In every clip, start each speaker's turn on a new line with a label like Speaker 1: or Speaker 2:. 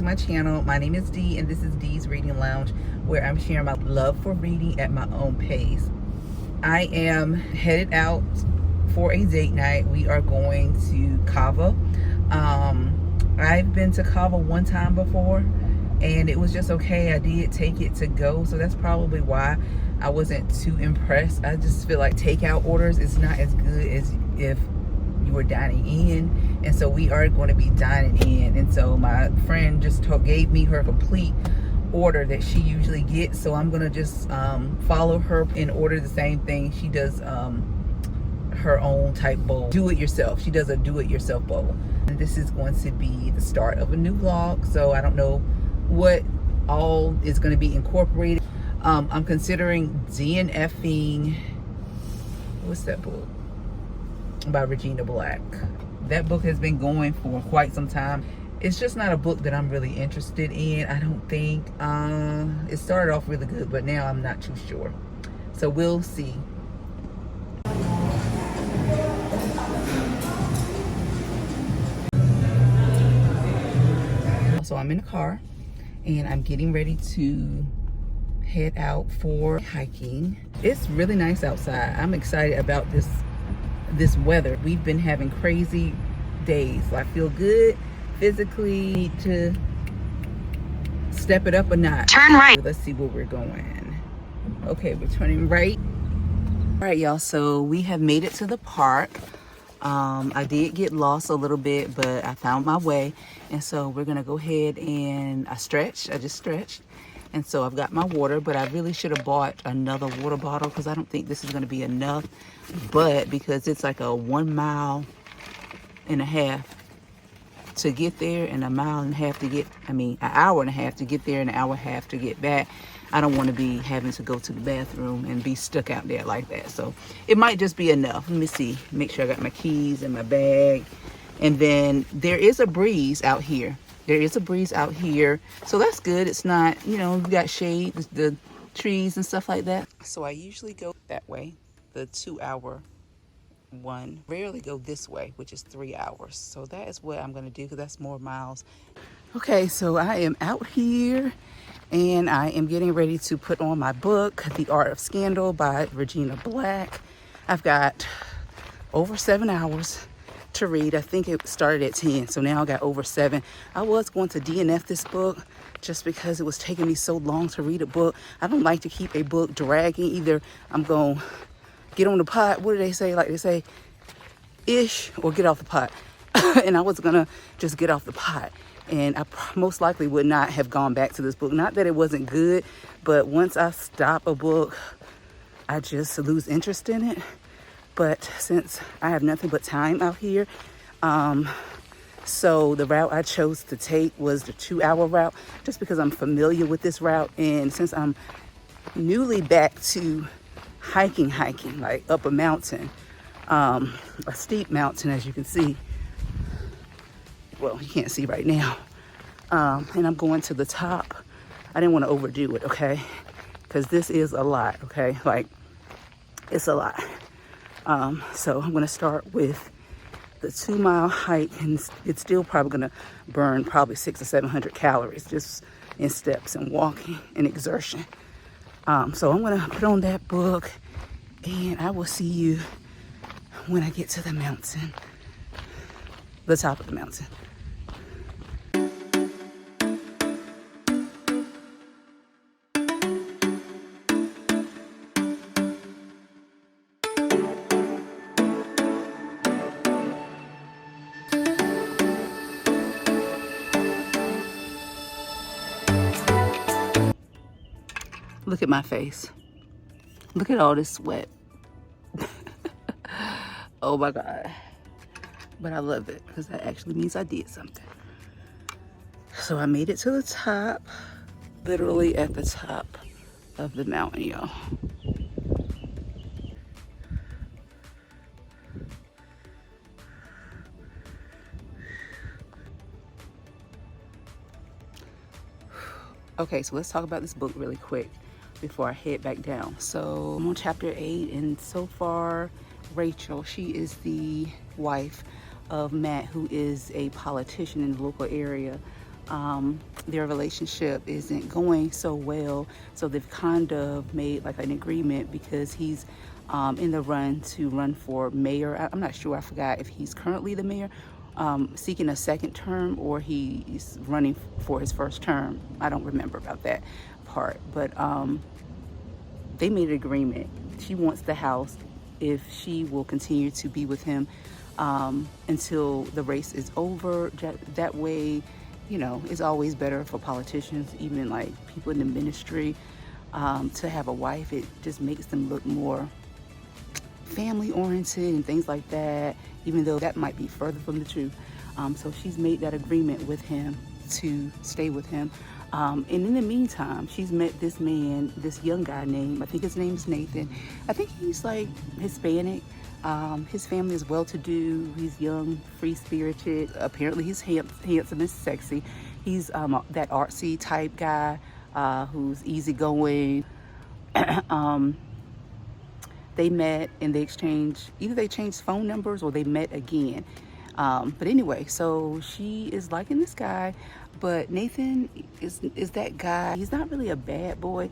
Speaker 1: my channel. My name is Dee, and this is Dee's Reading Lounge, where I'm sharing my love for reading at my own pace. I am headed out for a date night. We are going to Cava. I've been to Cava one time before, and it was just okay. I did take it to go, so that's probably why I wasn't too impressed. I just feel like takeout orders is not as good as if you were dining in, and so we are going to be dining in. And so my friend just gave me her complete order that she usually gets, so I'm gonna just follow her and order the same thing. She does her own type bowl, do it yourself. She does a do it yourself bowl, and this is going to be the start of a new vlog, so I don't know what all is going to be incorporated. I'm considering DNFing, what's that book by Regina Black. That book has been going for quite some time. It's just not a book that I'm really interested in. I don't think it started off really good, but now I'm not too sure, so we'll see. So I'm in the car and I'm getting ready to head out for hiking. It's really nice outside. I'm excited about this weather. We've been having crazy days. I feel good physically. Need to step it up a notch. Turn right. Let's see where we're going. Okay, we're turning right. All right, y'all, so we have made it to the park. I did get lost a little bit, but I found my way, and so we're gonna go ahead and I just stretched, and so I've got my water, but I really should have bought another water bottle because I don't think this is gonna be enough. But because it's like a 1.5 miles to get there and 1.5 miles to get, an hour and a half to get there and an hour and a half to get back, I don't want to be having to go to the bathroom and be stuck out there like that. So it might just be enough. Let me see, make sure I got my keys in my bag. And then there is a breeze out here. So that's good. It's not, we got shade, the trees and stuff like that. So I usually go that way, the 2-hour one. Rarely go this way, which is 3 hours. So that is what I'm going to do because that's more miles. Okay, so I am out here and I am getting ready to put on my book, The Art of Scandal by Regina Black. I've got over 7 hours to read. I think it started at 10, so now I got over 7. I was going to DNF this book just because it was taking me so long to read a book. I don't like to keep a book dragging. Either I'm going to get on the pot, what do they say? Like they say, ish, or get off the pot. And I was going to just get off the pot. And I most likely would not have gone back to this book. Not that it wasn't good, but once I stop a book, I just lose interest in it. But since I have nothing but time out here, so the route I chose to take was the 2-hour route, just because I'm familiar with this route. And since I'm newly back to hiking, like up a mountain, a steep mountain, as you can see. Well, you can't see right now. And I'm going to the top. I didn't want to overdo it, okay? Because this is a lot, okay? Like, it's a lot. So I'm going to start with the 2-mile hike, and it's still probably going to burn probably 600 or 700 calories just in steps and walking and exertion. So I'm going to put on that book, and I will see you when I get to the mountain, the top of the mountain. Look at my face. Look at all this sweat. Oh my God. But I love it because that actually means I did something. So I made it to the top, literally at the top of the mountain, y'all. Okay, so let's talk about this book really quick before I head back down. So I'm on chapter 8, and so far, Rachel, she is the wife of Matt, who is a politician in the local area. their relationship isn't going so well. So they've kind of made like an agreement because he's in the run for mayor. I'm not sure. I forgot if he's currently the mayor, seeking a second term, or he's running for his first term. I don't remember about that part. But they made an agreement. She wants the house if she will continue to be with him until the race is over. That way, you know, it's always better for politicians, even like people in the ministry, to have a wife. It just makes them look more family oriented and things like that, even though that might be further from the truth. So she's made that agreement with him to stay with him. And in the meantime, she's met this man, this young guy named, I think his name is Nathan. I think he's like Hispanic. His family is well-to-do. He's young, free-spirited. Apparently he's handsome and sexy. He's that artsy type guy who's easygoing. They met and they exchanged, either they changed phone numbers or they met again. But anyway, so she is liking this guy, but Nathan is that guy. He's not really a bad boy,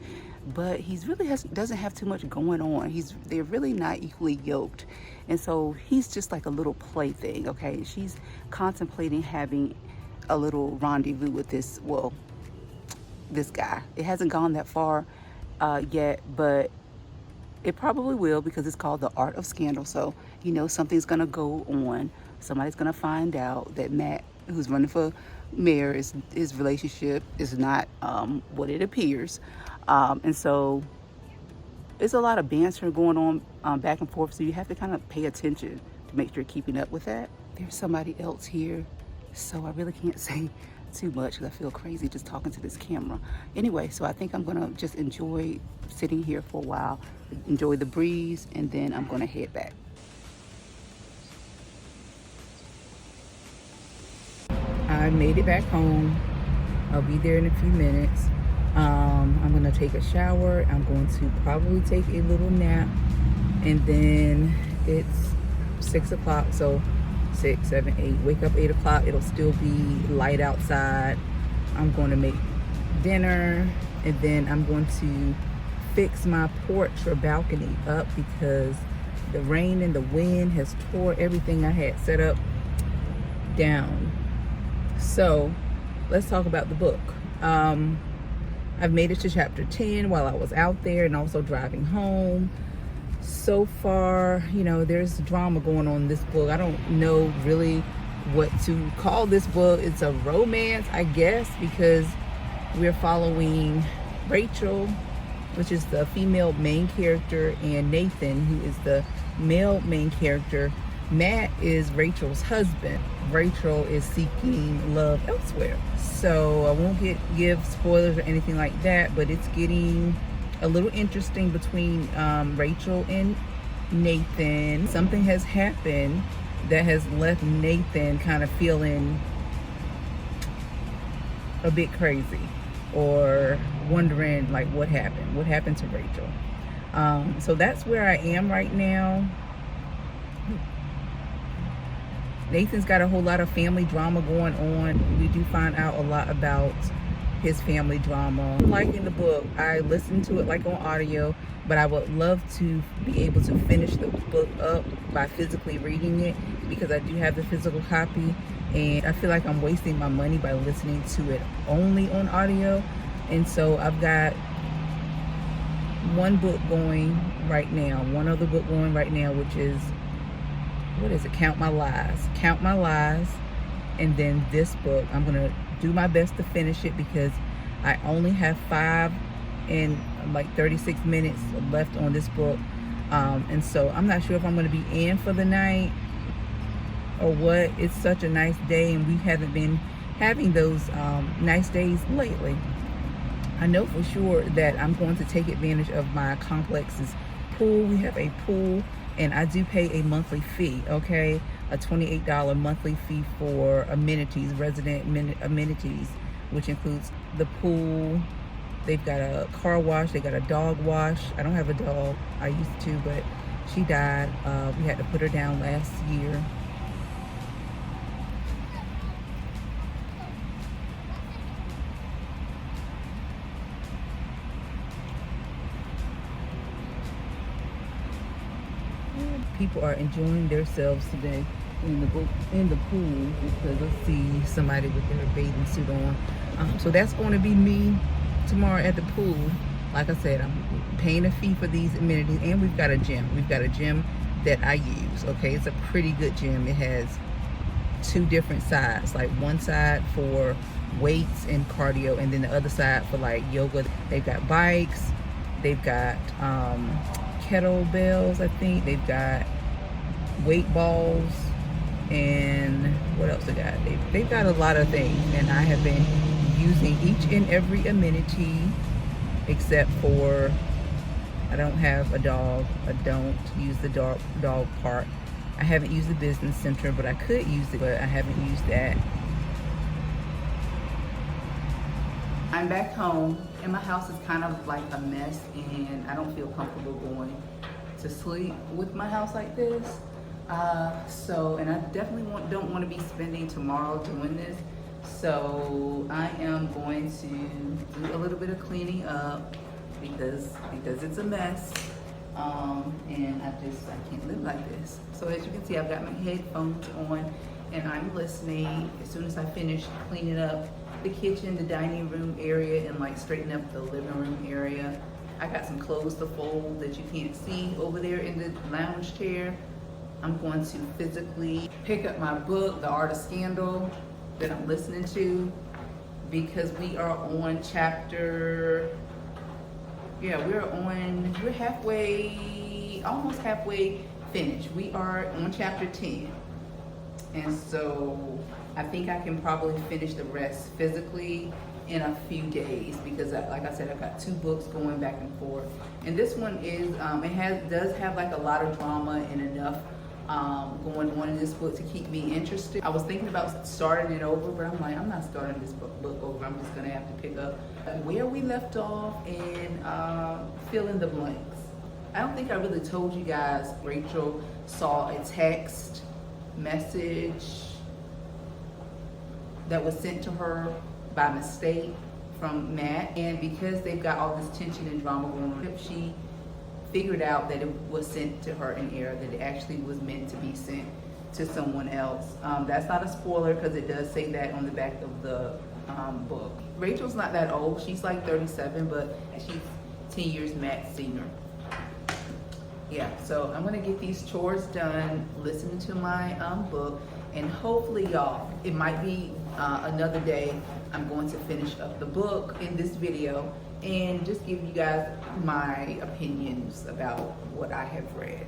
Speaker 1: but he's really doesn't have too much going on. They're really not equally yoked. And so he's just like a little plaything, okay? She's contemplating having a little rendezvous with this guy. It hasn't gone that far yet, but it probably will, because it's called The Art of Scandal. So, you know, something's gonna go on. Somebody's gonna find out that Matt, who's running for mayor, his relationship is not what it appears. And so there's a lot of banter going on back and forth. So you have to kind of pay attention to make sure you're keeping up with that. There's somebody else here, so I really can't say too much because I feel crazy just talking to this camera. Anyway, so I think I'm gonna just enjoy sitting here for a while, enjoy the breeze, and then I'm gonna head back. I made it back home. I'll be there in a few minutes. I'm gonna take a shower. I'm going to probably take a little nap, and then it's 6 o'clock, so 6, 7, 8, wake up 8 o'clock. It'll still be light outside. I'm going to make dinner, and then I'm going to fix my porch or balcony up because the rain and the wind has tore everything I had set up down. So let's talk about the book. I've made it to chapter 10 while I was out there and also driving home. So far, you know, there's drama going on in this book. I don't know really what to call this book. It's a romance, I guess, because we're following Rachel, which is the female main character, and Nathan, who is the male main character. Matt is Rachel's husband. Rachel is seeking love elsewhere. So I won't give spoilers or anything like that, but it's getting a little interesting between Rachel and Nathan. Something has happened that has left Nathan kind of feeling a bit crazy, or wondering like what happened to Rachel. So that's where I am right now. Nathan's got a whole lot of family drama going on. We do find out a lot about his family drama. I'm liking the book. I listened to it like on audio, but I would love to be able to finish the book up by physically reading it, because I do have the physical copy, and I feel like I'm wasting my money by listening to it only on audio. And so I've got one book going right now, one other book going right now, which is, what is it? Count My Lies. And then this book, I'm gonna do my best to finish it because I only have 5 and like 36 minutes left on this book. And so I'm not sure if I'm gonna be in for the night or what. It's such a nice day, and we haven't been having those nice days lately. I know for sure that I'm going to take advantage of my complex's pool. We have a pool, and I do pay a monthly fee, okay? A $28 monthly fee for amenities, resident amenities, which includes the pool. They've got a car wash, they got a dog wash. I don't have a dog, I used to, but she died. We had to put her down last year. people are enjoying themselves today in the pool because I see somebody with their bathing suit on. So that's going to be me tomorrow at the pool. Like I said, I'm paying a fee for these amenities, and we've got a gym. We've got a gym that I use. Okay, it's a pretty good gym. It has two different sides, like one side for weights and cardio, and then the other side for like yoga. They've got bikes, they've got kettlebells, I think they've got weight balls, and what else they got? They've got a lot of things, and I have been using each and every amenity except for I don't have a dog. I don't use the dog park. I haven't used the business center, but I could use it, but I haven't used that. I'm back home, and my house is kind of like a mess, and I don't feel comfortable going to sleep with my house like this. And I definitely don't want to be spending tomorrow doing this. So I am going to do a little bit of cleaning up because it's a mess. And I can't live like this. So as you can see, I've got my headphones on and I'm listening. As soon as I finish cleaning up the kitchen, the dining room area, and like straighten up the living room area, I got some clothes to fold that you can't see over there in the lounge chair. I'm going to physically pick up my book, The Art of Scandal, that I'm listening to, because we are on chapter, we're halfway, almost halfway finished. We are on chapter 10. And so I think I can probably finish the rest physically in a few days, because like I said, I've got 2 books going back and forth. And this one is, does have like a lot of drama and enough going on in this book to keep me interested. I was thinking about starting it over, but I'm like, I'm not starting this book over. I'm just gonna have to pick up where we left off and fill in the blanks. I don't think I really told you guys, Rachel saw a text message that was sent to her by mistake from Matt, and because they've got all this tension and drama going on, she figured out that it was sent to her in error, that it actually was meant to be sent to someone else. That's not a spoiler because it does say that on the back of the book. Rachel's not that old. She's like 37, but she's 10 years Matt's senior. Yeah, so I'm gonna get these chores done, listening to my book, and hopefully y'all, it might be another day, I'm going to finish up the book in this video and just give you guys my opinions about what I have read.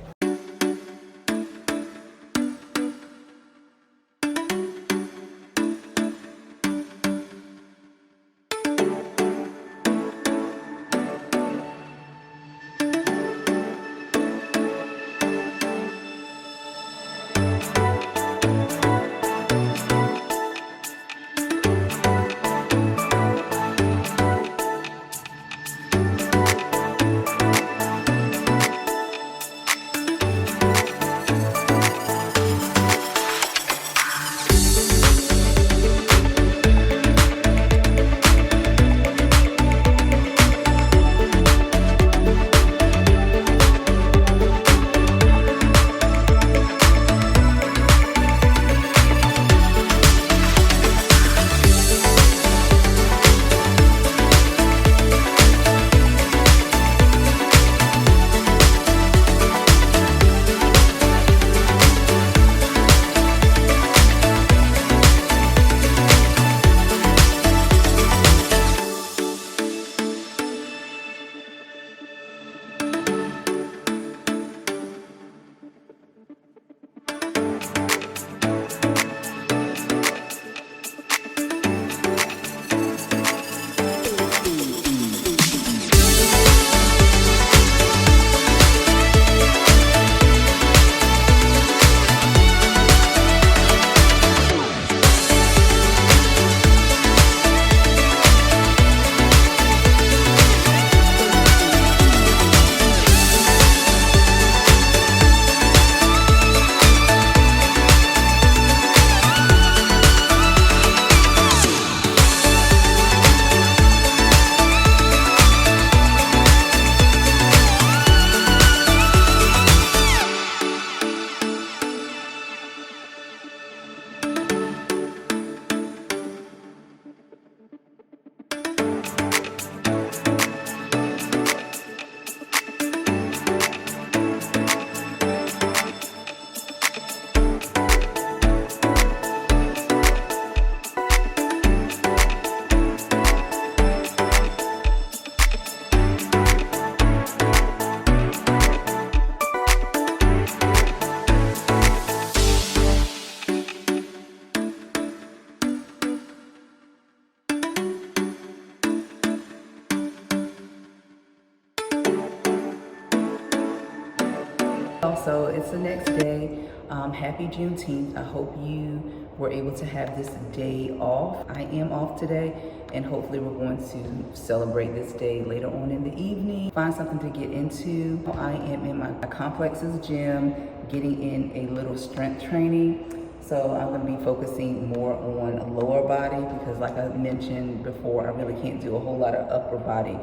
Speaker 1: Also, it's the next day. Happy Juneteenth. I hope you were able to have this day off. I am off today, and hopefully we're going to celebrate this day later on in the evening. Find something to get into. I am in my complex's gym, getting in a little strength training. So I'm going to be focusing more on lower body because, like I mentioned before, I really can't do a whole lot of upper body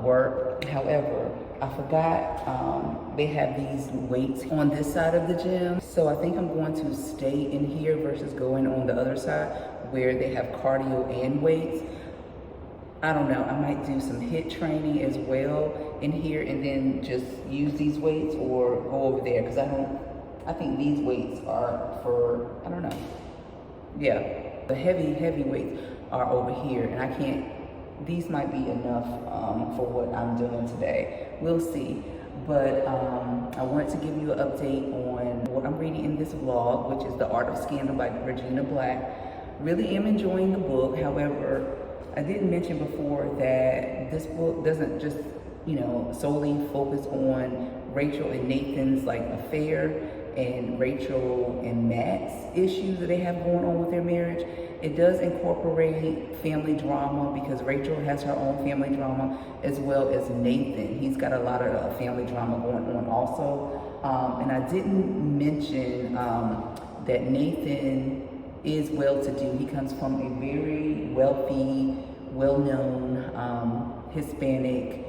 Speaker 1: work. However, I forgot they have these weights on this side of the gym. So I think I'm going to stay in here versus going on the other side where they have cardio and weights. I don't know, I might do some HIIT training as well in here and then just use these weights or go over there because I think these weights are for, I don't know. Yeah, the heavy weights are over here and I can't, these might be enough for what I'm doing today. We'll see. But I wanted to give you an update on what I'm reading in this vlog, which is The Art of Scandal by Regina Black. Really am enjoying the book. However, I didn't mention before that this book doesn't just, solely focus on Rachel and Nathan's affair and Rachel and Matt's issues that they have going on with their marriage. It does incorporate family drama because Rachel has her own family drama as well as Nathan. He's got a lot of family drama going on also. And I didn't mention that Nathan is well-to-do. He comes from a very wealthy, well-known Hispanic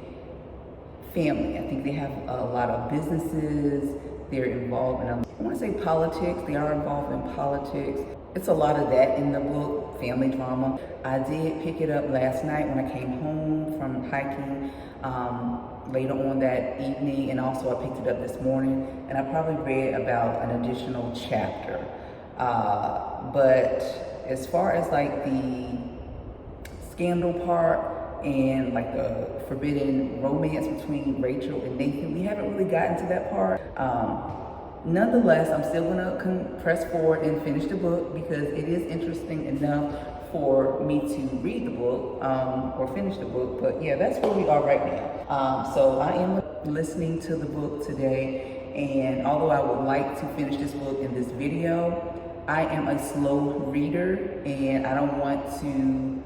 Speaker 1: family. I think they have a lot of businesses. They're involved in, I want to say politics. They are involved in politics. It's a lot of that in the book, family drama. I did pick it up last night when I came home from hiking later on that evening, and also I picked it up this morning, and I probably read about an additional chapter. But as far as the scandal part and the forbidden romance between Rachel and Nathan, we haven't really gotten to that part. Nonetheless, I'm still gonna press forward and finish the book because it is interesting enough for me to read the book or finish the book. But yeah, that's where we are right now. So I am listening to the book today, and although I would like to finish this book in this video, I am a slow reader and I don't want to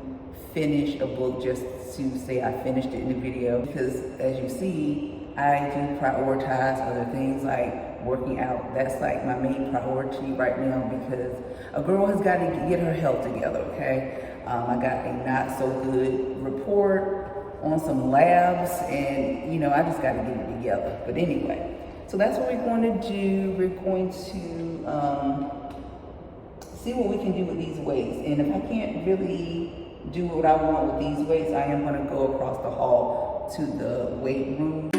Speaker 1: finish a book just to say I finished it in the video, because as you see, I do prioritize other things like working out. That's my main priority right now because a girl has got to get her health together, okay? I got a not so good report on some labs and I just got to get it together. But anyway, so that's what we're going to do. We're going to see what we can do with these weights. And if I can't really do what I want with these weights, I am going to go across the hall to the weight room.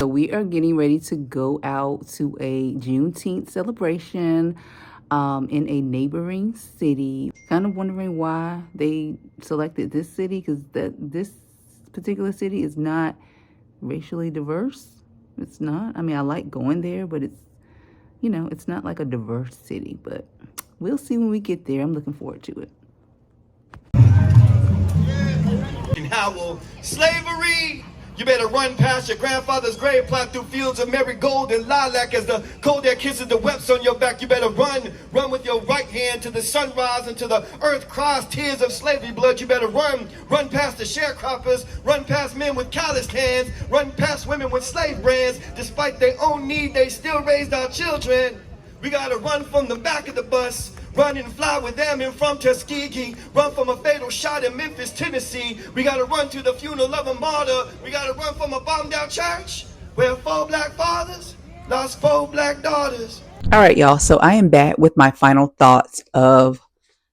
Speaker 1: We are getting ready to go out to a Juneteenth celebration in a neighboring city. Kind of wondering why they selected this city, because this particular city is not racially diverse. It's not. I mean, I like going there, but it's, it's not like a diverse city. But we'll see when we get there. I'm looking forward to it.
Speaker 2: And how will slavery You better run past your grandfather's grave plot through fields of marigold and lilac as the cold air kisses the webs on your back. You better run with your right hand to the sunrise and to the earth cries tears of slavery blood. You better run past the sharecroppers, run past men with calloused hands, run past women with slave brands. Despite their own need, they still raised our children. We gotta run from the back of the bus, run and fly with them from Tuskegee, run from a fatal shot in Memphis, Tennessee. We gotta run to the funeral of a martyr. We gotta run from a bombed out church where 4 black fathers lost 4 black daughters.
Speaker 1: All right, y'all. So I am back with my final thoughts of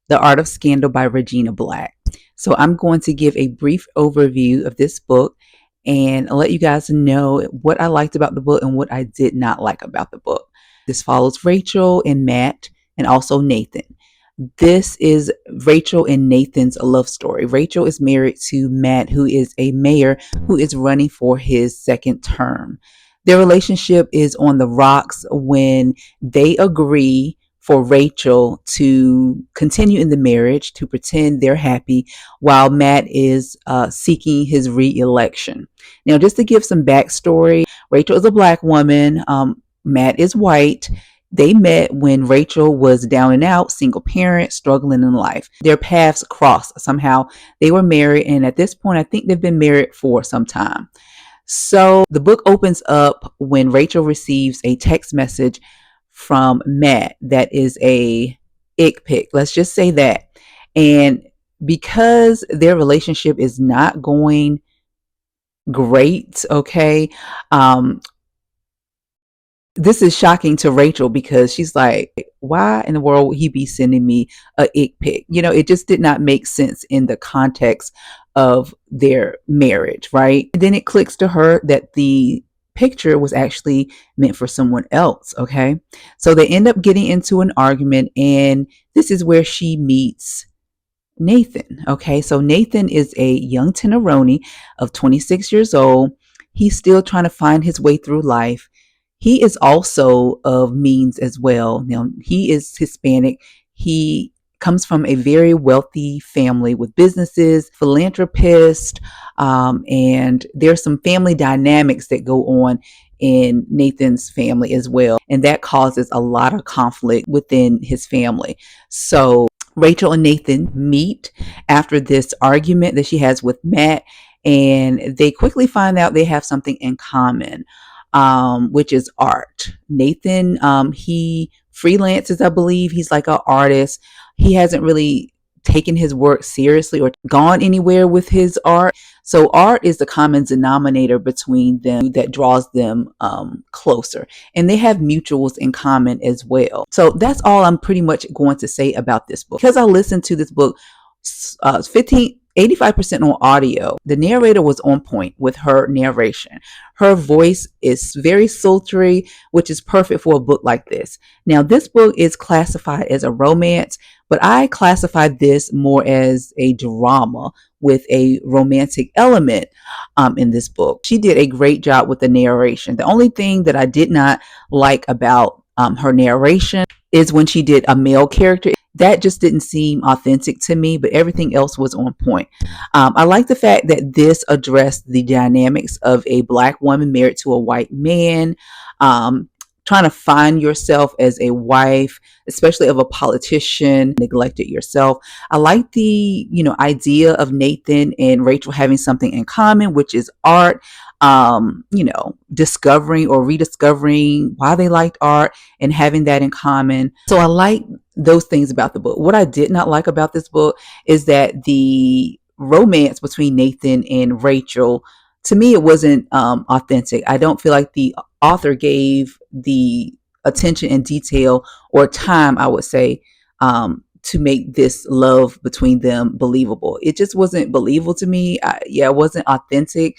Speaker 1: The Art of Scandal by Regina Black. So I'm going to give a brief overview of this book and let you guys know what I liked about the book and what I did not like about the book. This follows Rachel and Matt and also Nathan. This is Rachel and Nathan's love story. Rachel is married to Matt, who is a mayor who is running for his second term. Their relationship is on the rocks when they agree for Rachel to continue in the marriage, to pretend they're happy, while Matt is seeking his re-election. Now, just to give some backstory, Rachel is a black woman. Matt is white. They met when Rachel was down and out, single parent, struggling in life. Their paths crossed somehow. They were married, and at this point, I think they've been married for some time. So the book opens up when Rachel receives a text message from Matt that is a ick pic. Let's just say that. And because their relationship is not going great, okay, this is shocking to Rachel because she's like, why in the world would he be sending me a ick pic? You know, it just did not make sense in the context of their marriage, right? And then it clicks to her that the picture was actually meant for someone else, okay? So they end up getting into an argument, and this is where she meets Nathan, okay? So Nathan is a young Teneroni of 26 years old. He's still trying to find his way through life. He is also of means as well. Now, he is Hispanic. He comes from a very wealthy family with businesses, philanthropist, and there's some family dynamics that go on in Nathan's family as well. And that causes a lot of conflict within his family. So Rachel and Nathan meet after this argument that she has with Matt, and they quickly find out they have something in common, which is art. Nathan, he freelances, I believe. He's like an artist. He hasn't really taken his work seriously or gone anywhere with his art. So art is the common denominator between them that draws them closer. And they have mutuals in common as well. So that's all I'm pretty much going to say about this book. Because I listened to this book 85% on audio, the narrator was on point with her narration. Her voice is very sultry, which is perfect for a book like this. Now, this book is classified as a romance, but I classify this more as a drama with a romantic element in this book. She did a great job with the narration. The only thing that I did not like about her narration is when she did a male character. That just didn't seem authentic to me, but everything else was on point. I like the fact that this addressed the dynamics of a black woman married to a white man, trying to find yourself as a wife, especially of a politician, neglected yourself. I like the, idea of Nathan and Rachel having something in common, which is art. Discovering or rediscovering why they liked art and having that in common. So I like those things about the book. What I did not like about this book is that the romance between Nathan and Rachel, to me, it wasn't authentic. I don't feel like the author gave the attention and detail or time, I would say, to make this love between them believable. It just wasn't believable to me. It wasn't authentic.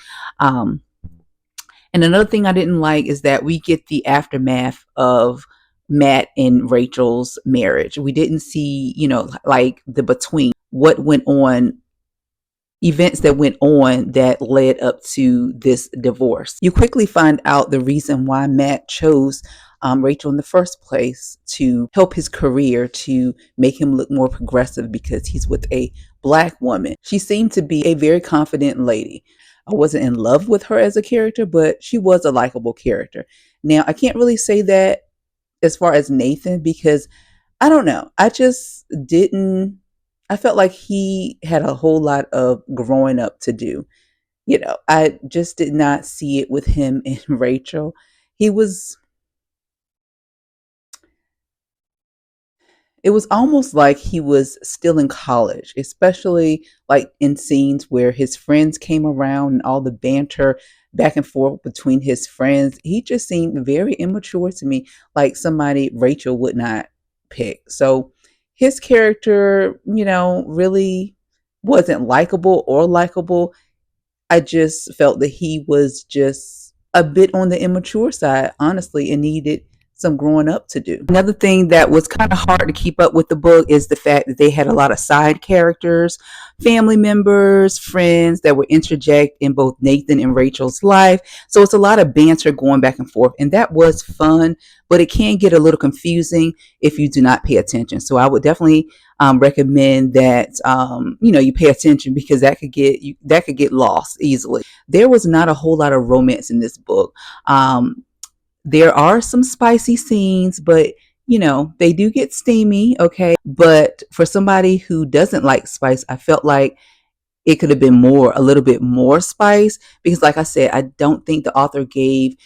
Speaker 1: And another thing I didn't like is that we get the aftermath of Matt and Rachel's marriage. We didn't see, like the between, what went on, events that went on that led up to this divorce. You quickly find out the reason why Matt chose Rachel in the first place, to help his career, to make him look more progressive because he's with a black woman. She seemed to be a very confident lady. I wasn't in love with her as a character, but she was a likable character. Now, I can't really say that as far as Nathan because I don't know. I just didn't. I felt like he had a whole lot of growing up to do. I just did not see it with him and Rachel. He was It was almost like he was still in college, especially like in scenes where his friends came around and all the banter back and forth between his friends. He just seemed very immature to me, like somebody Rachel would not pick. So his character, really wasn't likable or likable. I just felt that he was just a bit on the immature side, honestly, and needed some growing up to do. Another thing that was kind of hard to keep up with the book is the fact that they had a lot of side characters, family members, friends that were interject in both Nathan and Rachel's life. So it's a lot of banter going back and forth, and that was fun, but it can get a little confusing if you do not pay attention. So I would definitely recommend that you pay attention because that could get lost easily. There was not a whole lot of romance in this book. There are some spicy scenes, but they do get steamy, okay? But for somebody who doesn't like spice, I felt like it could have been a little bit more spice because like I said, I don't think the author gave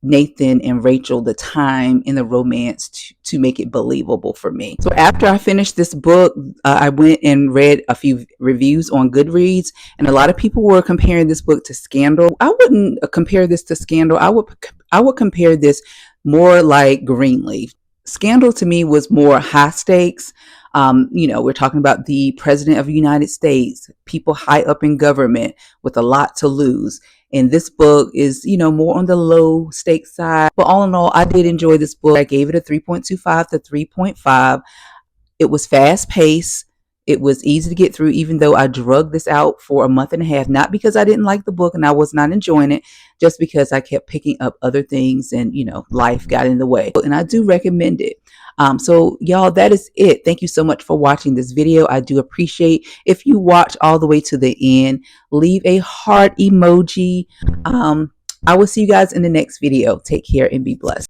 Speaker 1: Nathan and Rachel the time in the romance to make it believable for me. So after I finished this book, I went and read a few reviews on Goodreads, and a lot of people were comparing this book to Scandal. I wouldn't compare this to Scandal. I would compare this more like Greenleaf. Scandal to me was more high stakes. We're talking about the president of the United States, people high up in government with a lot to lose. And this book is, more on the low stakes side. But all in all, I did enjoy this book. I gave it a 3.25 to 3.5. It was fast paced. It was easy to get through, even though I drug this out for a month and a half, not because I didn't like the book and I was not enjoying it, just because I kept picking up other things and, life got in the way. And I do recommend it. So y'all, that is it. Thank you so much for watching this video. I do appreciate if you watch all the way to the end. Leave a heart emoji. I will see you guys in the next video. Take care and be blessed.